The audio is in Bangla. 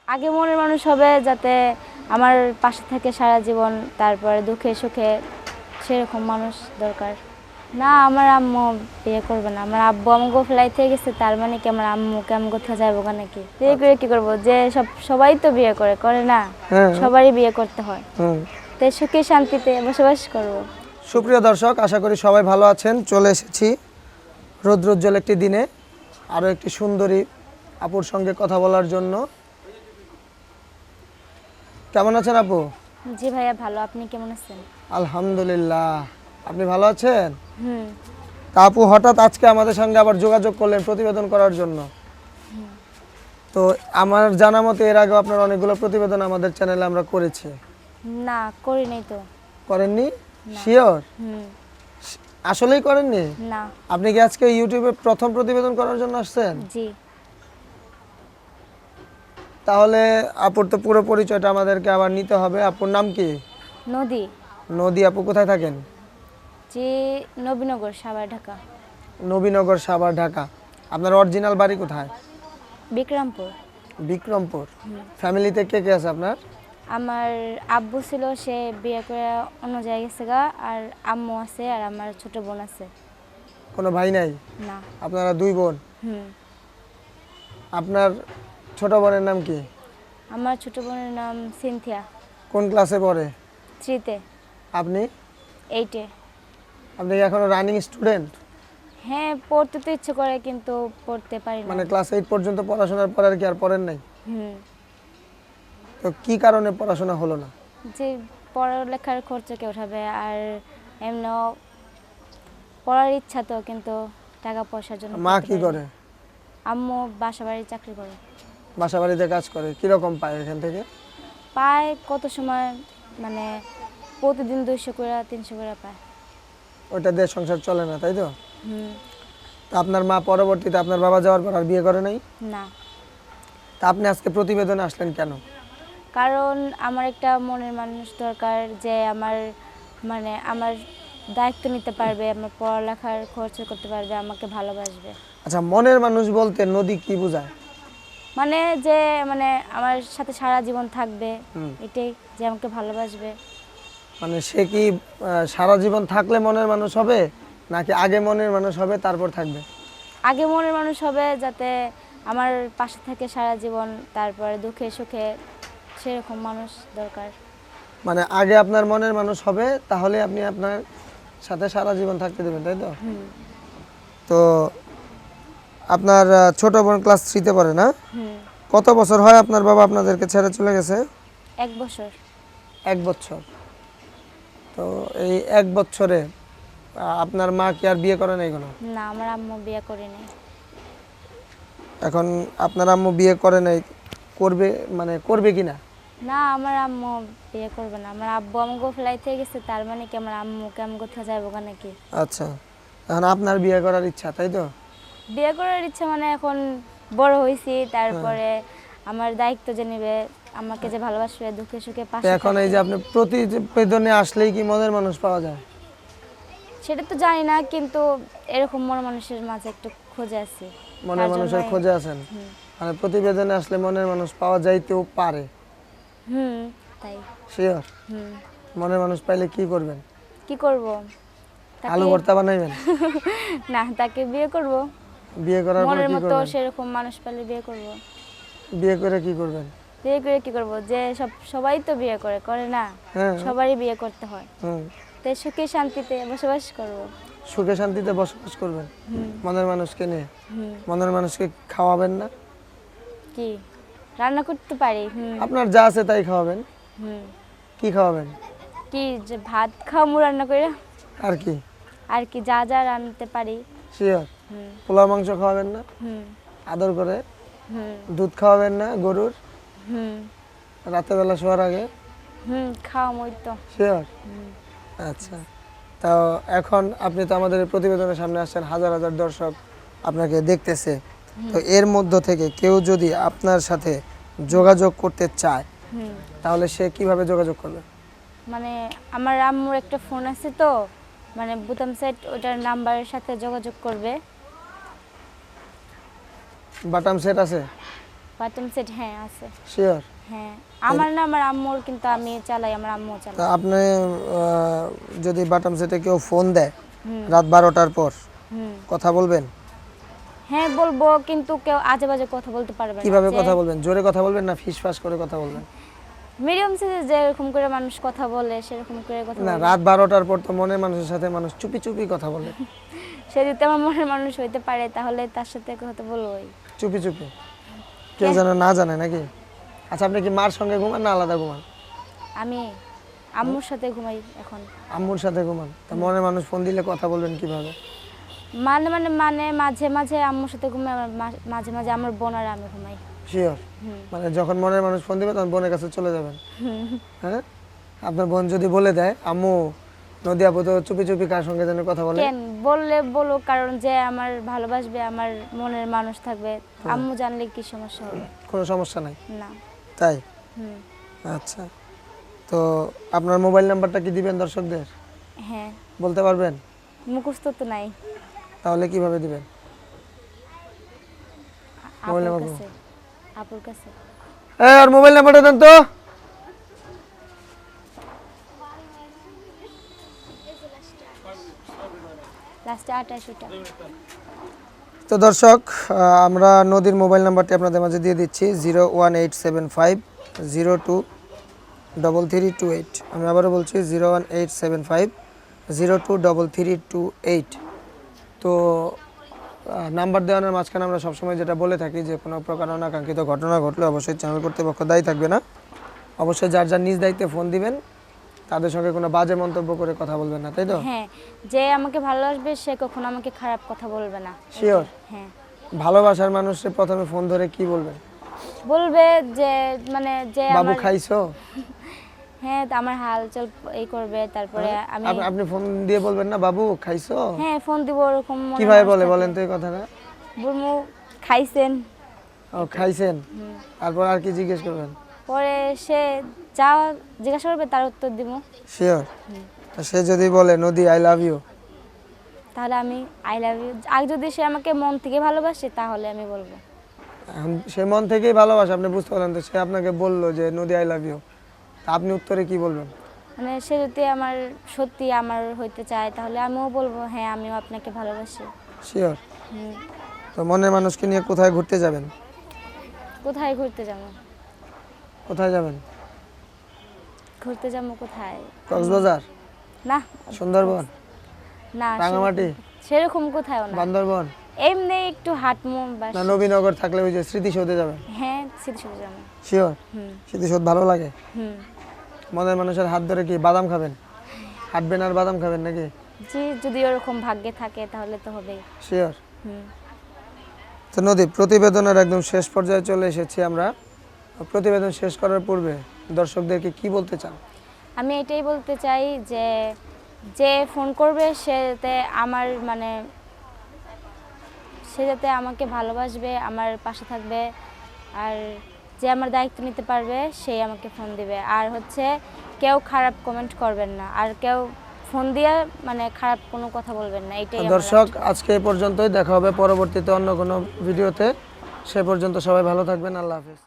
আগে মনের মানুষ হবে যাতে আমার পাশে থেকে সারা জীবন, তারপরে দুঃখে সুখে সেরকম মানুষ দরকার। না, আমার আম্মু বিয়ে করবে না। আমার আব্বু আমাকে ফেলাইতে গেছে, তার মানে কি আমার আম্মুকে আমি কোথাও যাবো নাকি? বিয়ে করে কি করবো? যে সবাই তো বিয়ে করে না? সবারই বিয়ে করতে হয়। তাই সুখে শান্তিতে বসবাস করবো। সুপ্রিয় দর্শক, আশা করি সবাই ভালো আছেন। চলে এসেছি রৌদ্রোজ্জ্বল একটি দিনে আরও একটি সুন্দরী আপুর সঙ্গে কথা বলার জন্য। কেমন আছেন আপু? জি ভাইয়া, ভালো। আপনি কেমন আছেন? আলহামদুলিল্লাহ। আপনি ভালো আছেন? হুম। তা আপু হঠাৎ আজকে আমাদের সঙ্গে আবার যোগাযোগ করলেন প্রতিবেদন করার জন্য। তো আমার জানা মতে এর আগে আপনার অনেকগুলো প্রতিবেদন আমাদের চ্যানেলে আমরা করেছি। না, করি নাই তো। করেননি? শিওর? হুম। আসলেই করেননি? না। আপনি কি আজকে ইউটিউবে প্রথম প্রতিবেদন করার জন্য আসছেন? জি। তাহলে আপুর তো পুরো পরিচয়টা আমাদেরকে আবার নিতে হবে। আপুর নাম কি? নদী। নদী। আপু কোথায় থাকেন? জি, নবীনগর, সাভার, ঢাকা। নবীনগর, সাভার, ঢাকা। আপনার অরিজিনাল বাড়ি কোথায়? বিক্রমপুর। বিক্রমপুর। ফ্যামিলিতে কে কে আছে আপনার? আমার আব্বু ছিল, সে বিয়ে করে অন্য জায়গায় গেছে গা। আর আম্মু আছে, আর আমার ছোট বোন আছে। কোনো ভাই নাই? না। আপনারা দুই বোন? হুম। আপনার ছোট বোনের নাম কি? আমার ছোট বোনের নাম সিনথিয়া। কোন ক্লাসে পড়ে? 3-তে। আপনি? 8-এ। আপনি কি এখনো রানিং স্টুডেন্ট? হ্যাঁ, পড়তে তো ইচ্ছে করে, কিন্তু পড়তে পারি না। মানে ক্লাস 8 পর্যন্ত পড়াশোনার পর আর কি আর পড়েন নাই? হুম। তো কি কারণে পড়াশোনা হলো না? যে পড়ালেখার খরচা কে উঠাবে? আর এমন পড়ার ইচ্ছা তো, কিন্তু টাকা পয়সার জন্য। মা পড়তে কি পারি না। করে? আম্মু বাসা বাড়ি চাকরি করে। বাসা বাড়িতে কাজ করে। কিরকম পায় এখান থেকে? পায় কত সময়, মানে প্রতিদিন 200 করে 300 করে পায়। ওইটা দিয়ে সংসার চলে না, তাই তো? হুম। তা আপনার মা পরবর্তীতে আপনার বাবা যাওয়ার পর আর বিয়ে করে নাই? না। তা আপনি আজকে প্রতিবেদনে আসলেন কেন? কারণ আমার একটা মনের মানুষ দরকার, যে আমার মানে আমার দায়িত্ব নিতে পারবে, আমার পড়ালেখার খরচ করতে পারবে, আমাকে ভালোবাসবে। আচ্ছা, মনের মানুষ বলতে নদী কি বোঝায়? মানে যে মানে আমার সাথে সারা জীবন থাকবে, এটাই, যে আমাকে ভালোবাসবে। মানে সে কি সারা জীবন থাকলে মনের মানুষ হবে, নাকি আগে মনের মানুষ হবে তারপর থাকবে? আগে মনের মানুষ হবে যাতে আমার পাশে থেকে সারা জীবন, তারপরে দুঃখে সুখে সেরকম মানুষ দরকার। মানে আগে আপনার মনের মানুষ হবে, তাহলে আপনি আপনার সাথে সারা জীবন থাকতে দেবেন, তাই তো? তো আপনার ছোট বোন ক্লাস 3-তে পড়ে না? কত বছর হয় আপনার বাবা আপনাদেরকে ছেড়ে চলে গেছে? 1 বছর। 1 বছর। তো এই 1 বছরে আপনার মা কি আর বিয়ে করে নাই কোনো? না, আমার আম্মু বিয়ে করেনি। এখন আপনার আম্মু বিয়ে করে নাই, করবে মানে করবে কিনা? না, আমার আম্মু বিয়ে করবে না। আমার আব্বু আমাকে ফেলাইতে গেছে, তার মানে কি আমার আম্মুকে আমি কোথাও যাবো নাকি? আচ্ছা, এখন আপনার বিয়ে করার ইচ্ছা, তাই তো? বিয়ে করার ইচ্ছা মানে এখন বড় হয়েছি, তারপরে আমার দায়িত্ব যে নেবে, আমাকে যে ভালোবাসবে, দুঃখে সুখে তো পাশে এখন এই যে আপনি প্রতিবেদনে আসলেই কি মনের মানুষ পাওয়া যায়? সেটা তো জানি না, কিন্তু এরকম মন মানুষের মাঝে একটু খোঁজে আছি। মনের মানুষের খোঁজে আছেন? মানে প্রতিবেদনে আসলে মনের মানুষ পাওয়া যাইতেও পারে? তাই। শিওর? মনের মানুষ পাইলে কি করবেন? কি করব? আলু ভর্তা বানাইবেন? না, তাকে বিয়ে করব। বিয়ে করার পর মনের কি মতো করবেন? সেরকম মানুষ পেলে বিয়ে করব। বিয়ে করে কি করবেন? বিয়ে করে কি করব? যে সবাই তো বিয়ে করে না? সবারই বিয়ে করতে হয়। তাই সুখে শান্তিতে বসবাস করব। সুখে শান্তিতে বসবাস করবেন মনের মানুষকে নিয়ে? মনের মানুষকে খাওয়াবেন না? কি রান্না করতে পারি? আপনার যা আছে তাই খাওয়াবেন? কি খাওয়াবেন? কি, যে ভাত খাওয়ামু রান্না করে। আর কি? আর কি যা যা রান্নাতে পারি। শিওর? পোলাও মাংস খাওয়াবেন না আদর করে? দুধ খাওয়াবেন না গরুর রাতের বেলা শোয়ার আগে? খাওয়ামুই তো। শিওর? আচ্ছা, তো এখন আপনি তো আমাদের এই প্রতিবেদনের সামনে আসছেন, হাজার হাজার দর্শক আপনাকে দেখতেছে। তো এর মধ্য থেকে কেউ যদি আপনার সাথে যোগাযোগ করতে চায়, তাহলে সে কিভাবে যোগাযোগ করবে? মানে আমার আম্মুর একটা ফোন আছে তো, মানে বুতাম সেট, ওটার নাম্বারের সাথে যোগাযোগ করবে। বাটাম সেট আছে? বাটন সেট হ্যাঁ আছে। শিওর? হ্যাঁ আমার না, আমার আম্মুর, কিন্তু আমি চালাই, আমার আম্মু তা চালায়। আপনি যদি বাটাম সেটে কেউ ফোন দেয় হুম রাত 12টার পর, হুম। কথা বলবেন? হ্যাঁ বলবো, কিন্তু কেউ আজে বাজে কথা বলতে পারবে না। কিভাবে যে কথা বলবেন? জোরে কথা বলবেন না ফিসফাস করে কথা বলবেন? মিডিয়াম সাইজে যেরকম করে মানুষ কথা বলে সেরকম করে কথা না, বলবো। রাত 12টার পর তো মনের মানুষের সাথে মানুষ চুপি চুপি কথা বলে। সে যদি আমার মনের মানুষ হইতে পারে তাহলে তার সাথে কথা বলবোই। চুপি চুপি কেউ যেন না জানে নাকি? আচ্ছা, আপনি কি মার সঙ্গে ঘুমান না আলাদা ঘুমান? আমি আম্মুর সাথে ঘুমাই এখন। আম্মুর সাথে ঘুমান? তা মনের মানুষ ফোন দিলে কথা বলবেন কিভাবে? মাঝে মাঝে আম্মুর সাথে ঘুমাই, আবার মাঝে মাঝে আমার বোন আর আমি ঘুমাই। শিওর? হুম। মানে যখন মনের মানুষ ফোন দিবে তখন বোনের কাছে চলে যাবেন? হ্যাঁ, আপনার বোন যদি বলে দেয় আম্মু নদী আপু তো চুপি চুপি কার সঙ্গে যেন কথা বলে, কেন বললে বলো, কারণ যে আমার ভালোবাসবে, আমার মনের মানুষ থাকবে, আম্মু জানলে কি সমস্যা হবে? কোনো সমস্যা নাই? না। তাই? হুম। আচ্ছা, তো আপনার মোবাইল নাম্বারটা কি দিবেন দর্শকদের? হ্যাঁ বলতে পারবেন? মুখস্থ তো নাই। তাহলে কিভাবে দিবেন? মোবাইল আপুর নাম্বার কাছে, আপুর কাছে। আর মোবাইল নাম্বারটা দেন তো। লাস্টে 28টা। তো দর্শক, আমরা নদীর মোবাইল নাম্বারটি আপনাদের মাঝে দিয়ে দিচ্ছি 01875023328। আমি আবারও বলছি 01875023328। তো নাম্বার দেওয়ানোর মাঝখানে আমরা সবসময় যেটা বলে থাকি যে কোনো প্রকার অনাকাঙ্ক্ষিত ঘটনা ঘটলে অবশ্যই চ্যানেল কর্তৃপক্ষ দায়ী থাকবে না। অবশ্যই যার যার নিজ দায়িত্বে ফোন দিবেন, তাদের সঙ্গে কোনো বাজে মন্তব্য করে কথা বলবেন না, তাই তো? হ্যাঁ, যে আমাকে ভালোবাসবে সে কখনো আমাকে খারাপ কথা বলবে না। শিওর? হ্যাঁ ভালোবাসার মানুষের প্রথমে ফোন ধরে কি বলবেন? বলবে যে, মানে যে বাবু আমার, খাইছো? হ্যাঁ আমার হালচাল এই করবে, তারপরে আমি আপনি ফোন দিয়ে বলবেন না বাবু খাইছো? হ্যাঁ ফোন দিব, ওরকম মনে কিভাবে মানুষ বলে থাকলে। বলেন তো এই কথাটা? বলবো খাইছেন। ও খাইছেন, তারপর আর কি জিজ্ঞেস করবেন? পরে সে যা জিজ্ঞাসা করবে তার উত্তর দিব। শিওর? সে যদি বলে নদী আই লাভ ইউ, তাহলে আমি আই লাভ ইউ। আর যদি সে আমাকে মন থেকে ভালোবাসে তাহলে আমি বলবো। সে মন থেকেই ভালোবাসে, আপনি বুঝতে পারলেন তো? সে আপনাকে বললো যে নদী আই লাভ ইউ, আপনি উত্তরে কি বলবেন? মানে সে যদি আমার সত্যি আমার হইতে চায় তাহলে আমিও বলবো হ্যাঁ আমিও আপনাকে ভালোবাসি। শিওর? হুম। তো মনের মানুষকে নিয়ে কোথায় ঘুরতে যাবেন? কোথায় ঘুরতে যাবো? কোথায় যাবেন? ঘুরতে যাবো কোথায়? কক্সবাজার, না সুন্দরবন, না রাঙামাটি, সেরকম কোথাও না, বান্দরবন, এমনি একটু হাঁটমু বাস। না নবীনগর থাকলে ওই যে স্মৃতিসৌধে যাবেন? হ্যাঁ স্মৃতিসৌধ যাবো। শিওর? হুম স্মৃতিসৌধ ভালো লাগে? হুম। মনের মানুষের হাত ধরে কি বাদাম খাবেন? হাঁটবেন আর বাদাম খাবেন নাকি? জি যদি ওরকম ভাগ্যে থাকে তাহলে তো হবেই। শিওর? হুম। তো নদী, প্রতিবেদনের একদম শেষ পর্যায়ে চলে এসেছি আমরা। প্রতিবেদন শেষ করার পূর্বে দর্শকদেরকে কি বলতে চান? আমি এটাই বলতে চাই যে যে ফোন করবে সে যাতে আমার মানে সে যাতে আমাকে ভালোবাসবে, আমার পাশে থাকবে, আর যে আমার দায়িত্ব নিতে পারবে সেই আমাকে ফোন দিবে। আর হচ্ছে কেউ খারাপ কমেন্ট করবেন না, আর কেউ ফোন দিয়ে মানে খারাপ কোনো কথা বলবেন না, এটাই আমার দর্শক, last কথা। আজকে এই পর্যন্তই, দেখা হবে পরবর্তীতে অন্য কোনো ভিডিওতে। সে পর্যন্ত সবাই ভালো থাকবেন। আল্লাহ হাফেজ।